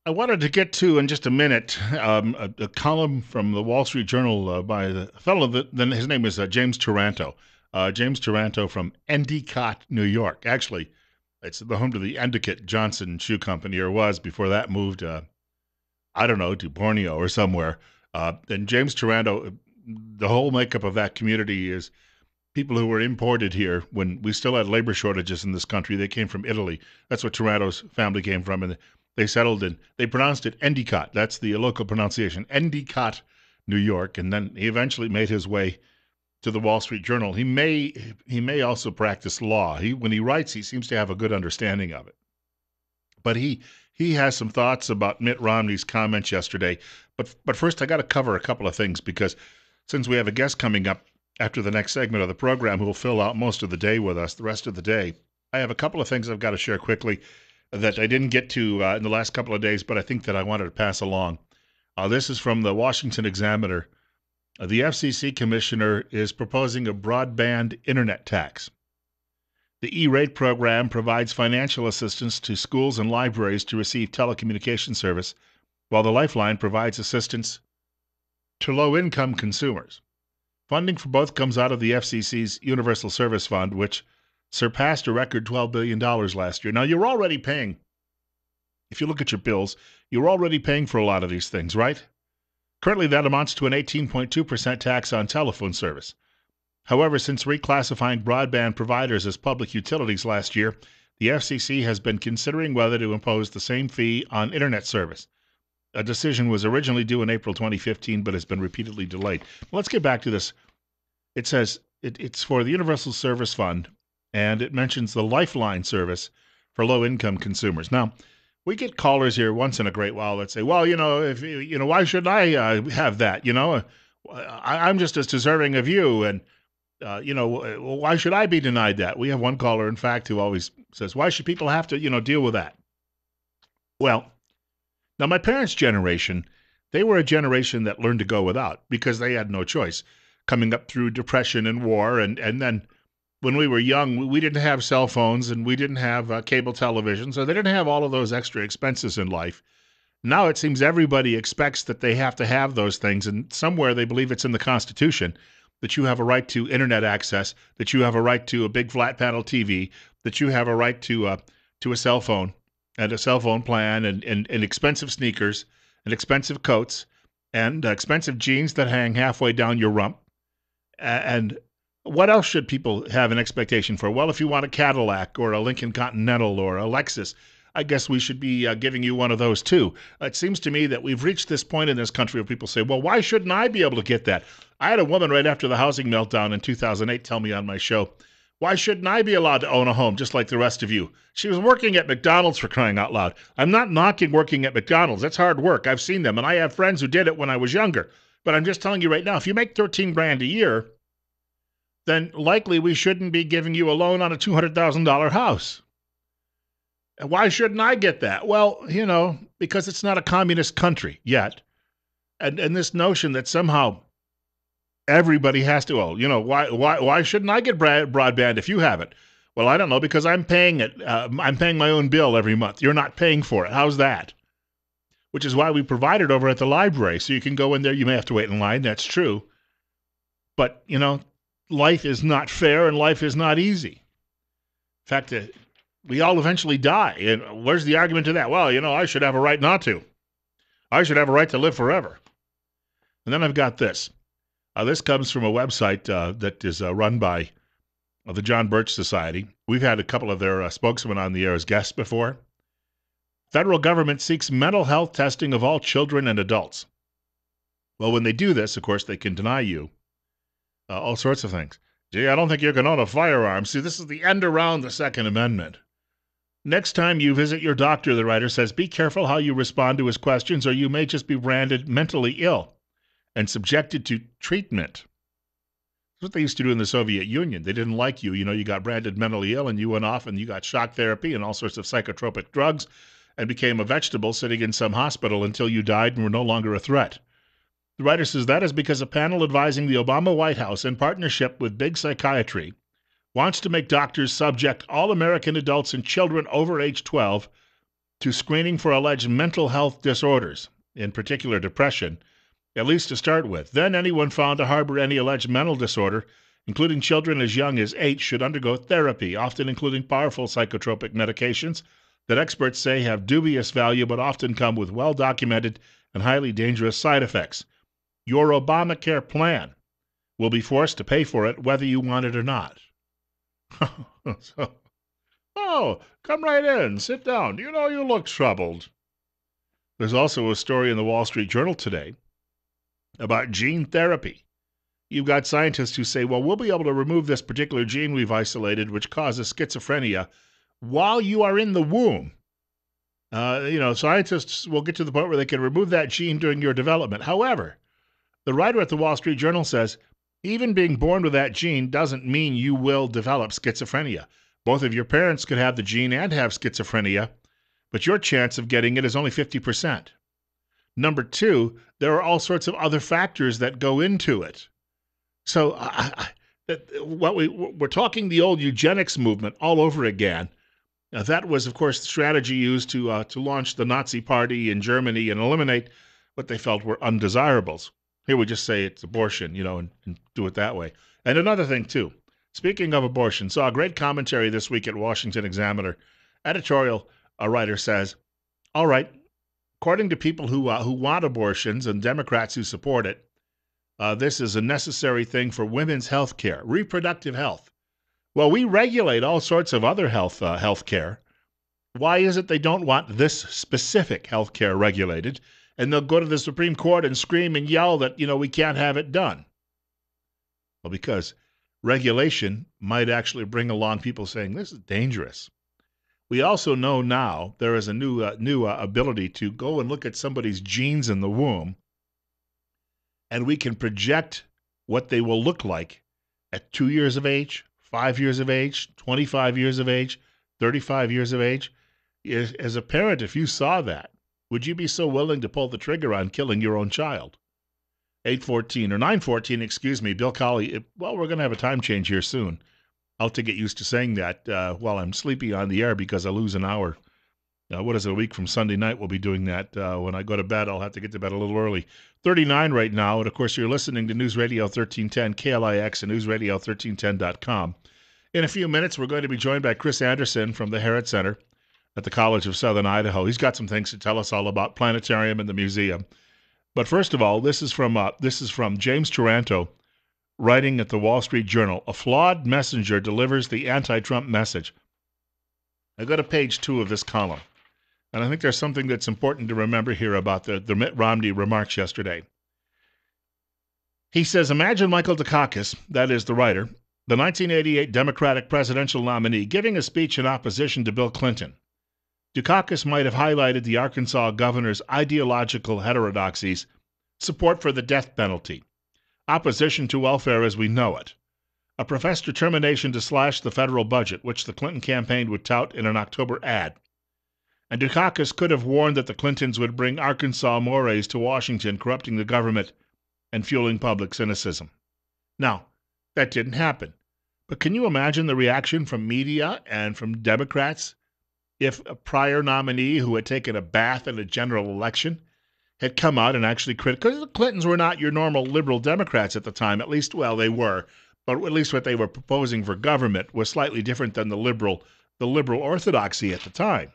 I wanted to get to in just a minute a column from the Wall Street Journal by the fellow that then his name is James Taranto. James Taranto from Endicott, New York. Actually, it's the home to the Endicott Johnson Shoe Company, or was before that moved. I don't know, to Borneo or somewhere. And James Taranto, the whole makeup of that community is people who were imported here when we still had labor shortages in this country. They came from Italy. That's what Toronto's family came from, and they settled in. They pronounced it Endicott. That's the local pronunciation, Endicott, New York. And then he eventually made his way to the Wall Street Journal. He may also practice law. When he writes, he seems to have a good understanding of it. But he has some thoughts about Mitt Romney's comments yesterday. But first, I got to cover a couple of things because since we have a guest coming up after the next segment of the program who will fill out most of the day with us, the rest of the day, I have a couple of things I've got to share quickly that I didn't get to in the last couple of days, but I think that I wanted to pass along. This is from the Washington Examiner. The FCC commissioner is proposing a broadband internet tax. The E-rate program provides financial assistance to schools and libraries to receive telecommunication service, while the Lifeline provides assistance to low-income consumers. Funding for both comes out of the FCC's Universal Service Fund, which surpassed a record $12 billion last year. Now, you're already paying, if you look at your bills, you're already paying for a lot of these things, right? Currently, that amounts to an 18.2% tax on telephone service. However, since reclassifying broadband providers as public utilities last year, the FCC has been considering whether to impose the same fee on internet service. A decision was originally due in April 2015, but has been repeatedly delayed. Let's get back to this. It says it's for the Universal Service Fund, and it mentions the Lifeline service for low-income consumers. Now, we get callers here once in a great while that say, well, why should I have that? I'm just as deserving of you, and why should I be denied that? We have one caller, in fact, who always says, why should people have to, deal with that? Well, now my parents' generation, they were a generation that learned to go without because they had no choice. Coming up through depression and war, and then when we were young, we didn't have cell phones and we didn't have cable television, so they didn't have all of those extra expenses in life. Now it seems everybody expects that they have to have those things, and somewhere they believe it's in the Constitution that you have a right to internet access, that you have a right to a big flat panel TV, that you have a right to a cell phone and a cell phone plan and expensive sneakers and expensive coats and expensive jeans that hang halfway down your rump. And what else should people have an expectation for? Well, if you want a Cadillac or a Lincoln Continental or a Lexus, I guess we should be giving you one of those too. It seems to me that we've reached this point in this country where people say, well, why shouldn't I be able to get that? I had a woman right after the housing meltdown in 2008 tell me on my show, why shouldn't I be allowed to own a home just like the rest of you? She was working at McDonald's, for crying out loud. I'm not knocking working at McDonald's. That's hard work. I've seen them, and I have friends who did it when I was younger. But I'm just telling you right now, if you make $13,000 a year, then likely we shouldn't be giving you a loan on a $200,000 house. Why shouldn't I get that? Well, because it's not a communist country yet. And this notion that somehow everybody has to, why shouldn't I get broadband if you have it? Well, I don't know, because I'm paying it. I'm paying my own bill every month. You're not paying for it. How's that? Which is why we provide it over at the library. So you can go in there. You may have to wait in line. That's true. But, life is not fair and life is not easy. In fact, we all eventually die. And where's the argument to that? Well, I should have a right not to. I should have a right to live forever. And then I've got this. This comes from a website that is run by the John Birch Society. We've had a couple of their spokesmen on the air as guests before. Federal government seeks mental health testing of all children and adults. Well, when they do this, of course, they can deny you all sorts of things. Gee, I don't think you can own a firearm. See, this is the end around the Second Amendment. Next time you visit your doctor, the writer says, be careful how you respond to his questions, or you may just be branded mentally ill and subjected to treatment. That's what they used to do in the Soviet Union. They didn't like you. You got branded mentally ill, and you went off and you got shock therapy and all sorts of psychotropic drugs and became a vegetable sitting in some hospital until you died and were no longer a threat. The writer says that is because a panel advising the Obama White House in partnership with Big Psychiatry wants to make doctors subject all American adults and children over age 12 to screening for alleged mental health disorders, in particular depression, at least to start with. Then anyone found to harbor any alleged mental disorder, including children as young as 8, should undergo therapy, often including powerful psychotropic medications that experts say have dubious value but often come with well-documented and highly dangerous side effects. Your Obamacare plan will be forced to pay for it whether you want it or not. Come right in. Sit down. You look troubled. There's also a story in the Wall Street Journal today about gene therapy. You've got scientists who say, well, we'll be able to remove this particular gene we've isolated, which causes schizophrenia, while you are in the womb. Scientists will get to the point where they can remove that gene during your development. However, the writer at the Wall Street Journal says, even being born with that gene doesn't mean you will develop schizophrenia. Both of your parents could have the gene and have schizophrenia, but your chance of getting it is only 50%. Number two, there are all sorts of other factors that go into it. So we're talking the old eugenics movement all over again. Now, that was, of course, the strategy used to launch the Nazi Party in Germany and eliminate what they felt were undesirables. Here we just say it's abortion, and do it that way. And another thing, too. Speaking of abortion, saw a great commentary this week at Washington Examiner. Editorial writer says, all right, according to people who want abortions and Democrats who support it, this is a necessary thing for women's health care, reproductive health. Well, we regulate all sorts of other health care. Why is it they don't want this specific health care regulated? And they'll go to the Supreme Court and scream and yell that, we can't have it done. Well, because regulation might actually bring along people saying this is dangerous. We also know now there is a new ability to go and look at somebody's genes in the womb, and we can project what they will look like at 2 years of age, 5 years of age, 25 years of age, 35 years of age. As a parent, if you saw that, would you be so willing to pull the trigger on killing your own child? 914, Bill Colley. Well, we're going to have a time change here soon. I'll have to get used to saying that while I'm sleepy on the air because I lose an hour. What is it, a week from Sunday night? We'll be doing that. When I go to bed, I'll have to get to bed a little early. 39 right now, and of course, you're listening to News Radio 1310, KLIX, and newsradio1310.com. In a few minutes, we're going to be joined by Chris Anderson from the Herod Center at the College of Southern Idaho. He's got some things to tell us all about planetarium and the museum. But first of all, this is from James Taranto, writing at the Wall Street Journal. A flawed messenger delivers the anti-Trump message. I go to page 2 of this column. And I think there's something that's important to remember here about the Mitt Romney remarks yesterday. He says, imagine Michael Dukakis, that is the writer, the 1988 Democratic presidential nominee, giving a speech in opposition to Bill Clinton. Dukakis might have highlighted the Arkansas governor's ideological heterodoxies, support for the death penalty, opposition to welfare as we know it, a professed determination to slash the federal budget, which the Clinton campaign would tout in an October ad. And Dukakis could have warned that the Clintons would bring Arkansas mores to Washington, corrupting the government and fueling public cynicism. Now, that didn't happen. But can you imagine the reaction from media and from Democrats if a prior nominee who had taken a bath in a general election had come out and actually because the Clintons were not your normal liberal Democrats at the time, at least, well, they were, but at least what they were proposing for government was slightly different than the liberal orthodoxy at the time.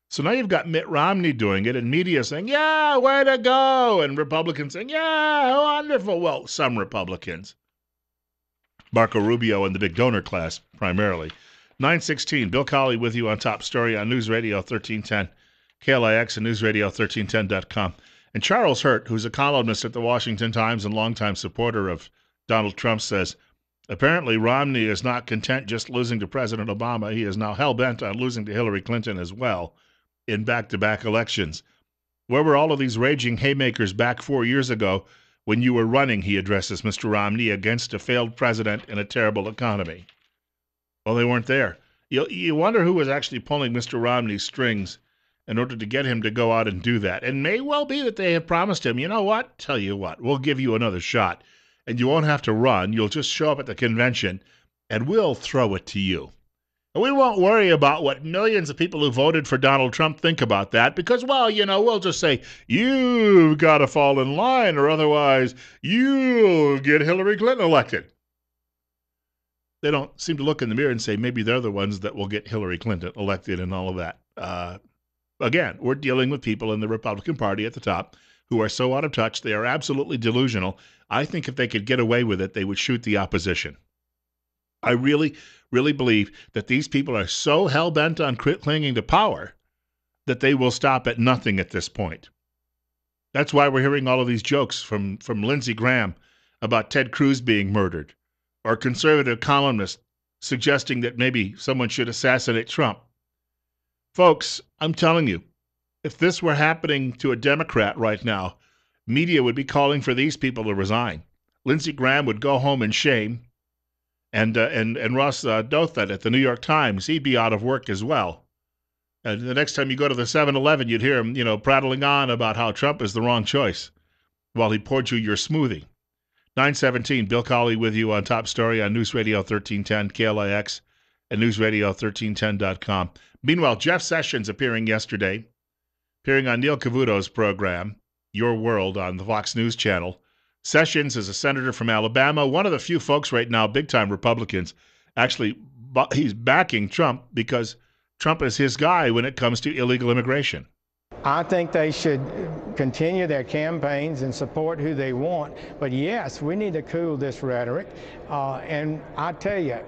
So now you've got Mitt Romney doing it and media saying, yeah, way to go, and Republicans saying, yeah, wonderful. Well, some Republicans. Marco Rubio and the big donor class, primarily. 916, Bill Colley with you on Top Story on News Radio 1310, KLIX and newsradio1310.com. And Charles Hurt, who's a columnist at the Washington Times and longtime supporter of Donald Trump, says, apparently Romney is not content just losing to President Obama. He is now hell-bent on losing to Hillary Clinton as well in back-to-back elections. Where were all of these raging haymakers back 4 years ago when you were running, he addresses Mr. Romney, against a failed president and a terrible economy? Well, they weren't there. You wonder who was actually pulling Mr. Romney's strings in order to get him to go out and do that. And may well be that they have promised him, you know what, tell you what, we'll give you another shot. And you won't have to run. You'll just show up at the convention, and we'll throw it to you. We won't worry about what millions of people who voted for Donald Trump think about that because, well, we'll just say, you've got to fall in line or otherwise you'll get Hillary Clinton elected. They don't seem to look in the mirror and say maybe they're the ones that will get Hillary Clinton elected and all of that. Again, we're dealing with people in the Republican Party at the top who are so out of touch, they are absolutely delusional. I think if they could get away with it, they would shoot the opposition. I really, really believe that these people are so hell-bent on clinging to power that they will stop at nothing at this point. That's why we're hearing all of these jokes from Lindsey Graham about Ted Cruz being murdered, or conservative columnists suggesting that maybe someone should assassinate Trump. Folks, I'm telling you, if this were happening to a Democrat right now, media would be calling for these people to resign. Lindsey Graham would go home in shame. And Ross Douthat at the New York Times, he'd be out of work as well. And the next time you go to the 7-Eleven, you'd hear him, prattling on about how Trump is the wrong choice while he poured you your smoothie. 9:17, Bill Colley with you on Top Story on News Radio 1310, KLIX, and newsradio1310.com. Meanwhile, Jeff Sessions appearing on Neil Cavuto's program, Your World, on the Fox News Channel. Sessions is a senator from Alabama, one of the few folks right now, big-time Republicans, actually, he's backing Trump because Trump is his guy when it comes to illegal immigration. I think they should continue their campaigns and support who they want. But yes, we need to cool this rhetoric. And I tell you,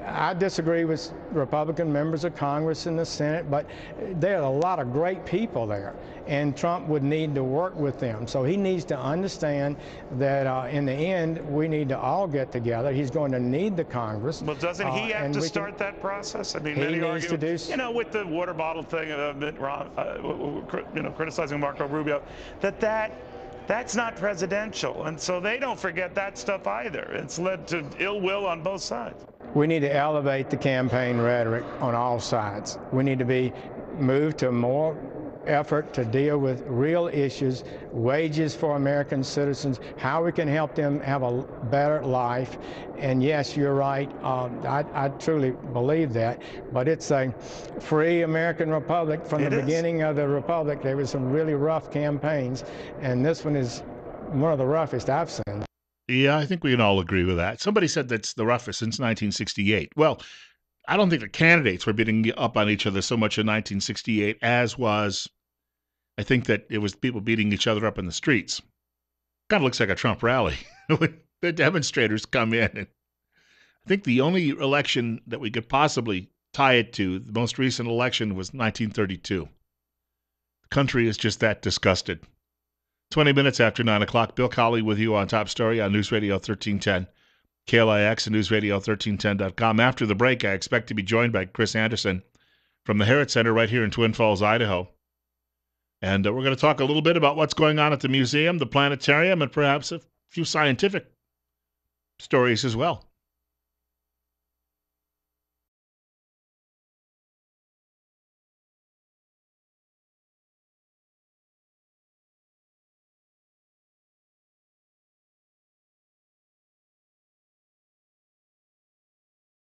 I disagree with Republican members of Congress and the Senate, but there are a lot of great people there, and Trump would need to work with them. So he needs to understand that in the end, we need to all get together. He's going to need the Congress. Well, doesn't he have to start that process? I mean, he many needs argue, to do, with the water bottle thing, Mitt Romney, criticizing Marco Rubio, that's not presidential. And so they don't forget that stuff either. It's led to ill will on both sides. We need to elevate the campaign rhetoric on all sides. We need to be moved to more effort to deal with real issues, wages for American citizens, how we can help them have a better life. And yes, you're right. I truly believe that. But it's a free American republic. From the beginning of the republic, there was some really rough campaigns, and this one is one of the roughest I've seen. Yeah, I think we can all agree with that. Somebody said that's the roughest since 1968. Well, I don't think the candidates were beating up on each other so much in 1968 as was, I think that it was people beating each other up in the streets. Kind of looks like a Trump rally. The demonstrators come in. And I think the only election that we could possibly tie it to, the most recent election, was 1932. The country is just that disgusted. 20 minutes after 9 o'clock, Bill Colley with you on Top Story on News Radio 1310, KLIX and newsradio1310.com. After the break, I expect to be joined by Chris Anderson from the Herritt Center right here in Twin Falls, Idaho. And we're going to talk a little bit about what's going on at the museum, the planetarium, and perhaps a few scientific stories as well.